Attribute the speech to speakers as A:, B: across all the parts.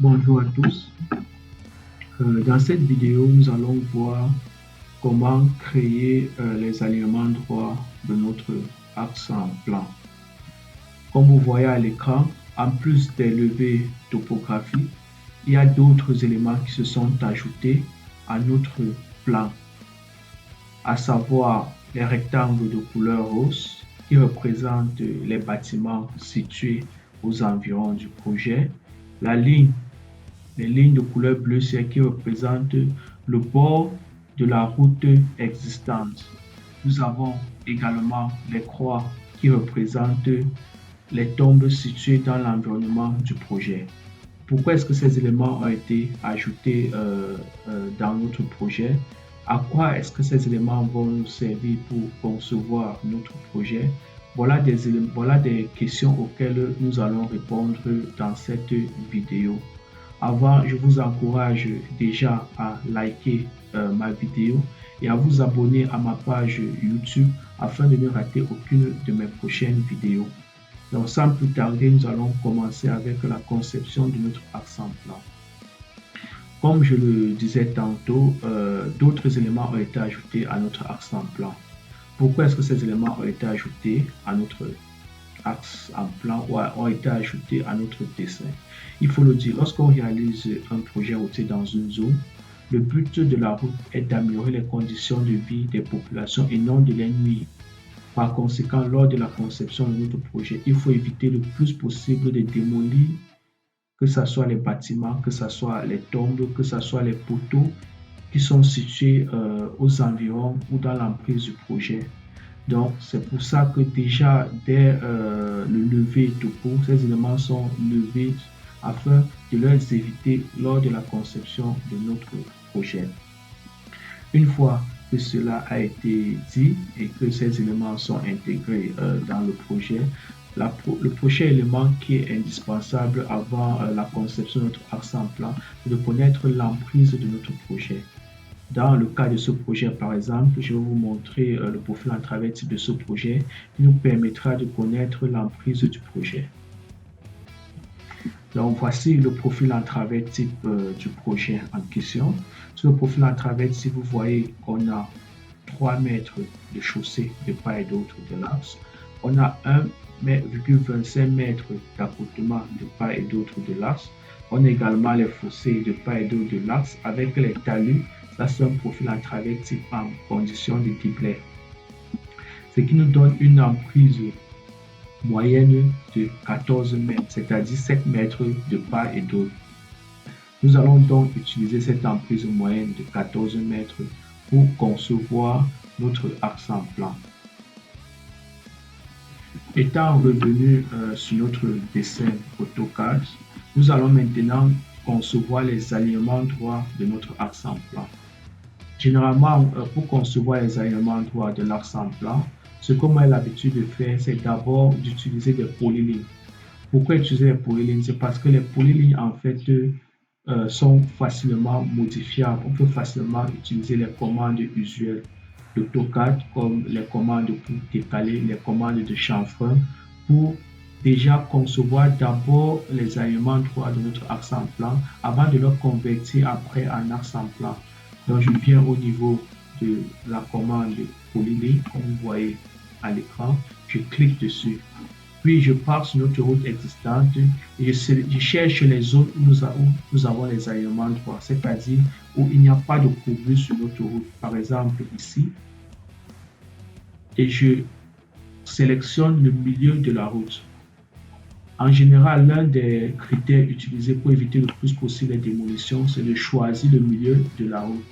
A: Bonjour à tous. Dans cette vidéo, nous allons voir comment créer les alignements droits de notre axe en plan. Comme vous voyez à l'écran, en plus des levées topographiques, il y a d'autres éléments qui se sont ajoutés à notre plan, à savoir les rectangles de couleur rose qui représentent les bâtiments situés aux environs du projet, les lignes de couleur bleu ciel qui représentent le bord de la route existante. Nous avons également les croix qui représentent les tombes situées dans l'environnement du projet. Pourquoi est-ce que ces éléments ont été ajoutés dans notre projet? À quoi est-ce que ces éléments vont nous servir pour concevoir notre projet? Voilà des questions auxquelles nous allons répondre dans cette vidéo. Avant, je vous encourage déjà à liker ma vidéo et à vous abonner à ma page YouTube afin de ne rater aucune de mes prochaines vidéos. Donc, sans plus tarder, nous allons commencer avec la conception de notre axe en plan. Comme je le disais tantôt, d'autres éléments ont été ajoutés à notre axe en plan. Pourquoi est-ce que ces éléments ont été ajoutés à notre axe en plan ou ont été ajoutés à notre dessin? Il faut le dire, lorsqu'on réalise un projet routier dans une zone, le but de la route est d'améliorer les conditions de vie des populations et non de les nuire. Par conséquent, lors de la conception de notre projet, il faut éviter le plus possible de démolir, que ce soit les bâtiments, que ce soit les tombes, que ce soit les poteaux qui sont situés aux environs ou dans l'emprise du projet. Donc, c'est pour ça que déjà, dès le lever topo, ces éléments sont levés afin de les éviter lors de la conception de notre projet. Une fois que cela a été dit et que ces éléments sont intégrés dans le projet, le prochain élément qui est indispensable avant la conception de notre axe en plan, c'est de connaître l'emprise de notre projet. Dans le cas de ce projet, par exemple, je vais vous montrer le profil en travers type de ce projet qui nous permettra de connaître l'emprise du projet. Donc, voici le profil en travers type du projet en question. Sur le profil en travers type, vous voyez qu'on a 3 mètres de chaussée de part et d'autre de l'axe. On a 1,25 mètres d'accotement de part et d'autre de l'axe. On a également les fossés de part et d'autre de l'axe avec les talus. Ça, c'est un profil en travers type en condition de Kibler. Ce qui nous donne une emprise moyenne de 14 mètres, c'est-à-dire 7 mètres de part et d'autre. Nous allons donc utiliser cette emprise moyenne de 14 mètres pour concevoir notre axe en plan. Étant revenu sur notre dessin AutoCAD, nous allons maintenant concevoir les alignements droits de notre axe en plan. Généralement, pour concevoir les alignements droits de l'axe en plan, ce qu'on a l'habitude de faire, c'est d'abord d'utiliser des polylignes. Pourquoi utiliser les polylignes? C'est parce que les polylignes, en fait, sont facilement modifiables. On peut facilement utiliser les commandes usuelles d'AutoCAD comme les commandes pour décaler, les commandes de chanfrein pour déjà concevoir d'abord les alignements droits de notre axe en plan avant de le convertir après en axe en plan. Donc, je viens au niveau de la commande polyligne, comme vous voyez à l'écran, je clique dessus. Puis, je pars sur notre route existante et je cherche les zones où nous avons les alignements droits, c'est-à-dire où il n'y a pas de courbure sur notre route. Par exemple, ici, et je sélectionne le milieu de la route. En général, l'un des critères utilisés pour éviter le plus possible les démolitions, c'est de choisir le milieu de la route,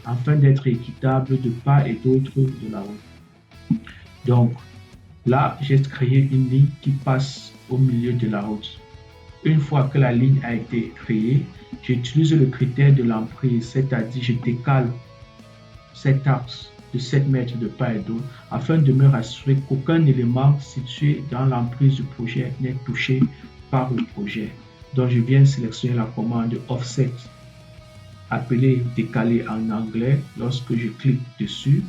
A: afin d'être équitable de part et d'autre de la route. Donc, là, j'ai créé une ligne qui passe au milieu de la route. Une fois que la ligne a été créée, j'utilise le critère de l'emprise, c'est-à-dire je décale cet axe de 7 mètres de part et d'autre afin de me rassurer qu'aucun élément situé dans l'emprise du projet n'est touché par le projet. Donc, je viens sélectionner la commande Offset, appelée décaler en anglais. Lorsque je clique dessus,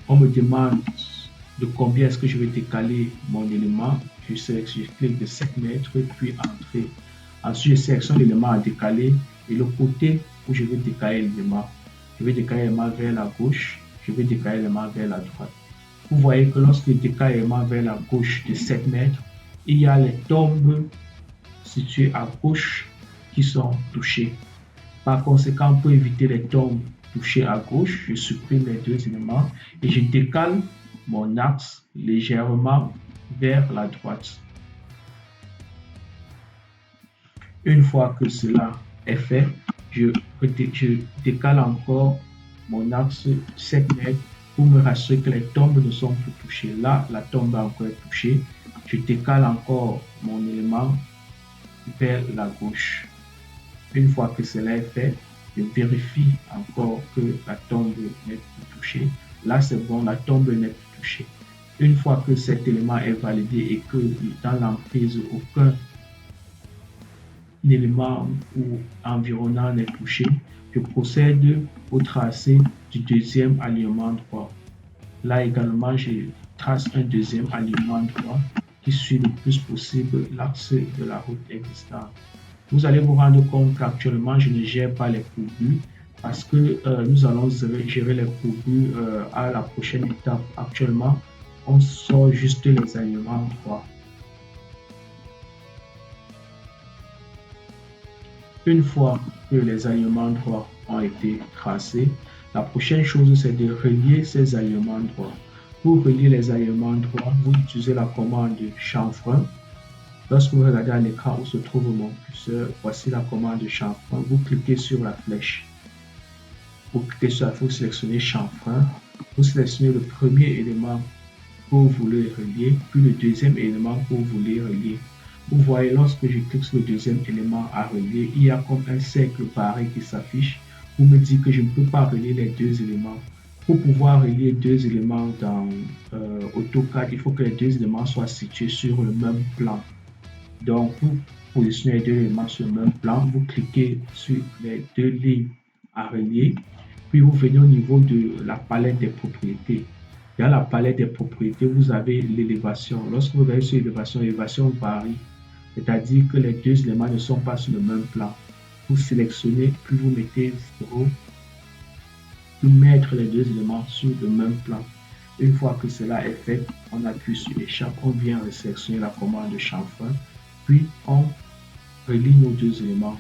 A: on me demande de combien est-ce que je vais décaler mon élément. Je clique de 7 mètres, puis Entrée. Ensuite, je sélectionne l'élément à décaler et le côté où je vais décaler l'élément. Je vais décaler l'élément vers la gauche, je vais décaler l'élément vers la droite. Vous voyez que lorsque je décale l'élément vers la gauche de 7 mètres, il y a les tombes situées à gauche qui sont touchées. Par conséquent, pour éviter les tombes touchées à gauche, je supprime les deux éléments et je décale mon axe légèrement vers la droite. Une fois que cela est fait, je décale encore mon axe 7 mètres pour me rassurer que les tombes ne sont plus touchées. Là, la tombe a encore touchée. Je décale encore mon élément vers la gauche. Une fois que cela est fait, je vérifie encore que la tombe n'est plus touchée. Là, c'est bon, la tombe n'est plus touchée. Une fois que cet élément est validé et que dans l'emprise, aucun élément ou environnant n'est touché, je procède au tracé du deuxième alignement droit. Là également, je trace un deuxième alignement droit qui suit le plus possible l'axe de la route existante. Vous allez vous rendre compte qu'actuellement, je ne gère pas les courbures parce que nous allons gérer les courbures à la prochaine étape. Actuellement, on sort juste les alignements droits. Une fois que les alignements droits ont été tracés, la prochaine chose, c'est de relier ces alignements droits. Pour relier les alignements droits, vous utilisez la commande chanfrein. Lorsque vous regardez à l'écran où se trouve mon curseur, voici la commande chanfrein. Vous cliquez sur la flèche. Vous cliquez sur la flèche, vous sélectionnez chanfrein. Vous sélectionnez le premier élément que vous voulez relier, puis le deuxième élément que vous voulez relier. Vous voyez, lorsque je clique sur le deuxième élément à relier, il y a comme un cercle barré qui s'affiche pour me dire que je ne peux pas relier les deux éléments. Pour pouvoir relier deux éléments dans AutoCAD, il faut que les deux éléments soient situés sur le même plan. Donc, pour positionner les deux éléments sur le même plan, vous cliquez sur les deux lignes à relier, puis vous venez au niveau de la palette des propriétés. Dans la palette des propriétés, vous avez l'élévation. Lorsque vous regardez sur l'élévation, l'élévation varie. C'est-à-dire que les deux éléments ne sont pas sur le même plan. Vous sélectionnez, puis vous mettez 0 pour mettre les deux éléments sur le même plan. Une fois que cela est fait, on appuie sur échappe, on vient sélectionner la commande chanfrein, puis on relie nos deux éléments.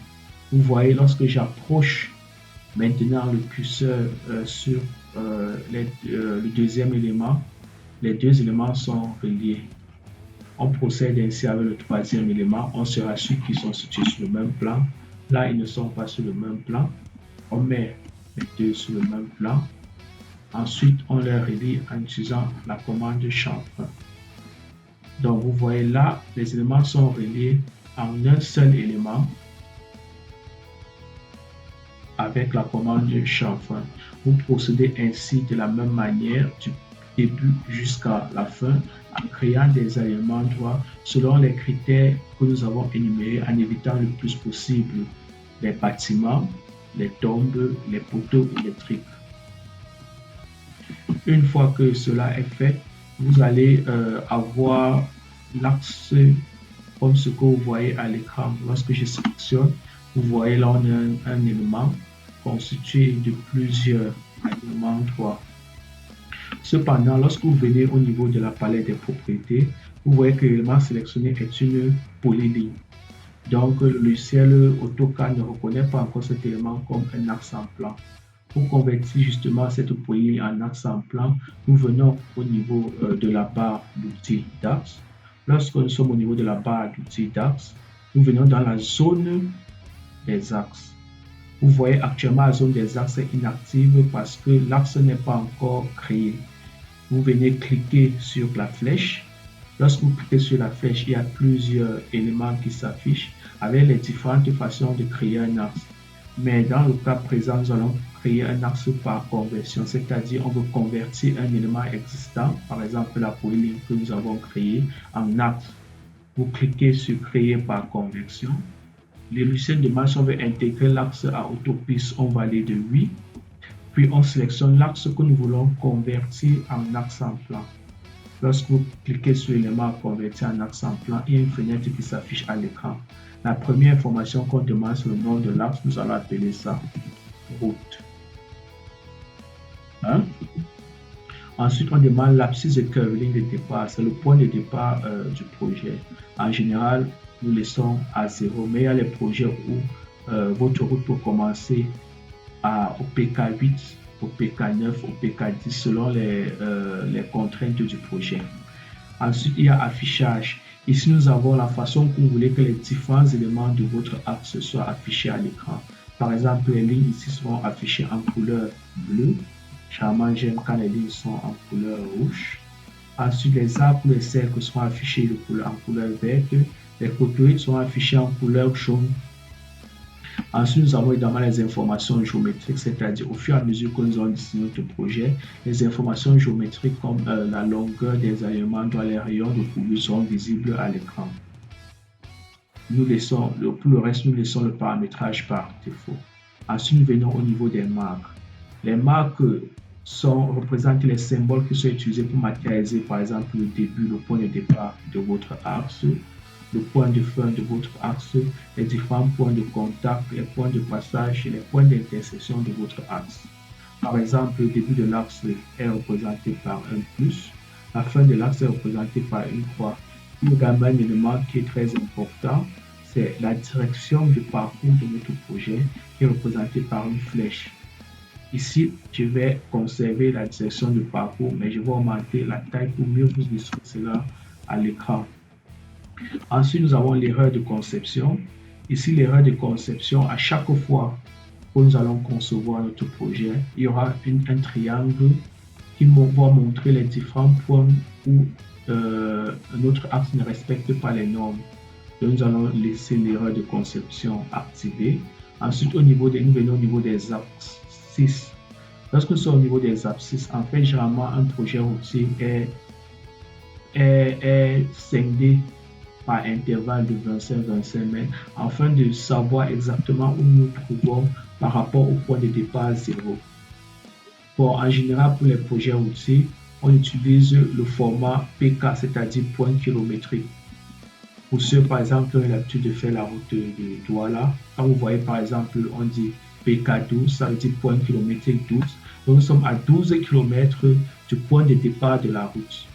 A: Vous voyez, lorsque j'approche maintenant le curseur sur le deuxième élément, les deux éléments sont reliés. On procède ainsi avec le troisième élément. On se rassure qu'ils sont situés sur le même plan. Là, ils ne sont pas sur le même plan. On met les deux sur le même plan. Ensuite, on les relie en utilisant la commande chanfrein. Donc, vous voyez là, les éléments sont reliés en un seul élément avec la commande chanfrein. Vous procédez ainsi de la même manière du début jusqu'à la fin en créant des alignements droits selon les critères que nous avons énumérés en évitant le plus possible les bâtiments, les tombes, les poteaux électriques. Une fois que cela est fait, vous allez avoir l'axe comme ce que vous voyez à l'écran. Lorsque je sélectionne, vous voyez là on a un élément constitué de plusieurs alignements droits. Cependant, lorsque vous venez au niveau de la palette des propriétés, vous voyez que l'élément sélectionné est une polyligne. Donc, le logiciel AutoCAD ne reconnaît pas encore cet élément comme un axe en plan. Pour convertir justement cette polyligne en axe en plan, nous venons au niveau de la barre d'outils d'axe. Lorsque nous sommes au niveau de la barre d'outils d'axe, nous venons dans la zone des axes. Vous voyez actuellement la zone des axes est inactive parce que l'axe n'est pas encore créé. Vous venez cliquer sur la flèche. Lorsque vous cliquez sur la flèche, il y a plusieurs éléments qui s'affichent avec les différentes façons de créer un axe. Mais dans le cas présent, nous allons créer un axe par conversion, c'est-à-dire on veut convertir un élément existant, par exemple la polyligne que nous avons créée, en axe. Vous cliquez sur créer par conversion. Le logiciel demande si on veut intégrer l'axe à autopiste, on va aller de oui. Puis on sélectionne l'axe que nous voulons convertir en axe en plan. Lorsque vous cliquez sur l'élément à convertir en axe en plan, il y a une fenêtre qui s'affiche à l'écran. La première information qu'on demande, c'est le nom de l'axe. Nous allons appeler ça route. Hein? Ensuite, on demande l'abscisse de curving de départ. C'est le point de départ du projet. En général, nous laissons à 0, mais il y a les projets où votre route peut commencer au PK8, au PK9, au PK10 selon les contraintes du projet. Ensuite, il y a affichage. Ici, nous avons la façon que vous voulez que les différents éléments de votre axe soient affichés à l'écran. Par exemple, les lignes ici seront affichées en couleur bleue. Généralement, j'aime quand les lignes sont en couleur rouge. Ensuite, les arbres ou les cercles seront affichés en couleur verte. Les côtoirs seront affichés en couleur jaune. Ensuite, nous avons également les informations géométriques, c'est-à-dire au fur et à mesure que nous allons dessiner notre projet, les informations géométriques comme la longueur des alignements dans les rayons de courbure seront visibles à l'écran. Pour le reste, nous laissons le paramétrage par défaut. Ensuite, nous venons au niveau des marques. Les marques représentent les symboles qui sont utilisés pour matérialiser, par exemple, le début, le point de départ de votre axe, le point de fin de votre axe, les différents points de contact, les points de passage et les points d'intersection de votre axe. Par exemple, le début de l'axe est représenté par un plus, la fin de l'axe est représentée par une croix. Il y a également un élément qui est très important, c'est la direction du parcours de notre projet qui est représentée par une flèche. Ici, je vais conserver la direction du parcours, mais je vais augmenter la taille pour mieux vous illustrer cela à l'écran. Ensuite, nous avons l'erreur de conception. Ici, l'erreur de conception, à chaque fois que nous allons concevoir notre projet, il y aura un triangle qui va montrer les différents points où notre axe ne respecte pas les normes. Donc, nous allons laisser l'erreur de conception activée. Ensuite, nous venons au niveau des abscisses. Lorsque nous sommes au niveau des abscisses, en fait, généralement, un projet routier est scindé par intervalle de 25 mètres afin de savoir exactement où nous nous trouvons par rapport au point de départ 0. Bon, en général, pour les projets routiers, on utilise le format PK, c'est-à-dire point kilométrique. Pour ceux, par exemple, qui ont l'habitude de faire la route de Douala, quand vous voyez, par exemple, on dit PK12, ça veut dire point kilométrique 12. Donc, nous sommes à 12 km du point de départ de la route.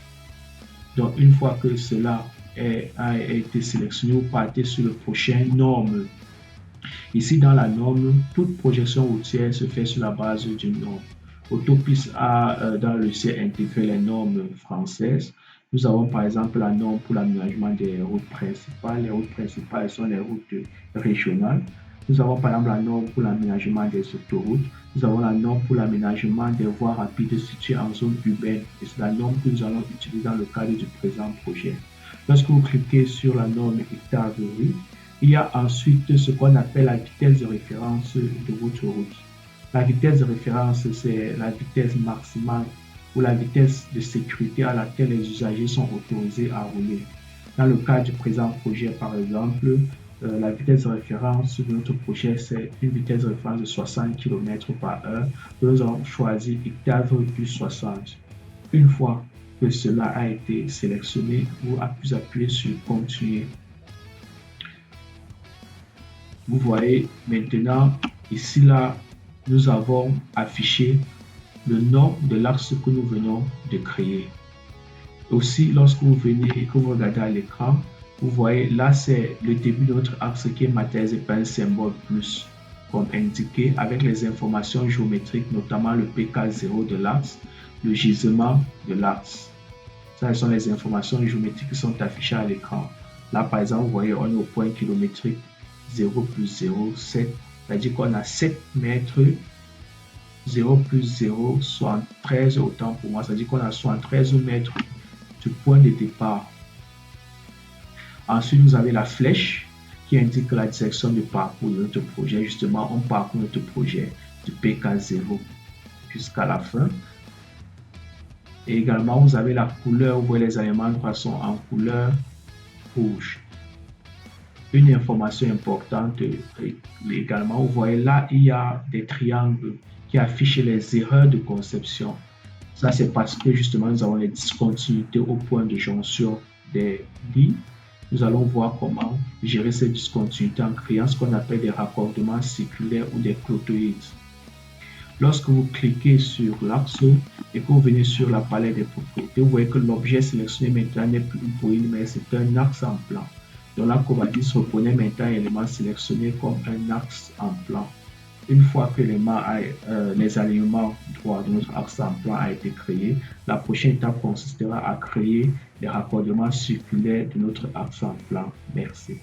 A: Donc, une fois que cela a été sélectionné, vous partez sur le prochain norme. Ici, dans la norme, toute projection routière se fait sur la base d'une norme. Autopiste a dans le ciel intégré les normes françaises. Nous avons par exemple la norme pour l'aménagement des routes principales. Les routes principales sont les routes régionales. Nous avons par exemple la norme pour l'aménagement des autoroutes. Nous avons la norme pour l'aménagement des voies rapides situées en zone urbaine. Et c'est la norme que nous allons utiliser dans le cadre du présent projet. Lorsque vous cliquez sur la norme hectare de rue, il y a ensuite ce qu'on appelle la vitesse de référence de votre route. La vitesse de référence, c'est la vitesse maximale ou la vitesse de sécurité à laquelle les usagers sont autorisés à rouler. Dans le cas du présent projet, par exemple, la vitesse de référence de notre projet, c'est une vitesse de référence de 60 km/h. Nous avons choisi hectare plus 60. Une fois que cela a été sélectionné, vous appuyez sur continuer. Vous voyez maintenant, ici, là, nous avons affiché le nom de l'axe que nous venons de créer. Aussi, lorsque vous venez et que vous regardez à l'écran, vous voyez là, c'est le début de notre axe qui est matérialisé par un symbole plus, comme indiqué, avec les informations géométriques, notamment le PK0 de l'axe, le gisement de l'axe. Ça, ce sont les informations géométriques qui sont affichées à l'écran. Là, par exemple, vous voyez, on est au point kilométrique 0 plus 0, 7. C'est-à-dire qu'on a 7 mètres, 0 plus 0, 73, autant pour moi. C'est-à-dire qu'on a 73 mètres du point de départ. Ensuite, vous avez la flèche qui indique la direction de parcours de notre projet. Justement, on parcourt notre projet du PK0 jusqu'à la fin. Et également, vous avez la couleur, vous voyez les éléments de sont en couleur rouge. Une information importante également, vous voyez là, il y a des triangles qui affichent les erreurs de conception. Ça, c'est parce que justement, nous avons les discontinuités au point de jonction des lignes. nous allons voir comment gérer cette discontinuité en créant ce qu'on appelle des raccordements circulaires ou des clotoïdes. Lorsque vous cliquez sur l'axe et que vous venez sur la palette des propriétés, vous voyez que l'objet sélectionné maintenant n'est plus une brune, mais c'est un axe en plan. Donc la Covadis reconnaît maintenant l'élément sélectionné comme un axe en plan. Une fois que les alignements droits de notre axe en plan a été créé, la prochaine étape consistera à créer les raccordements circulaires de notre axe en plan. Merci.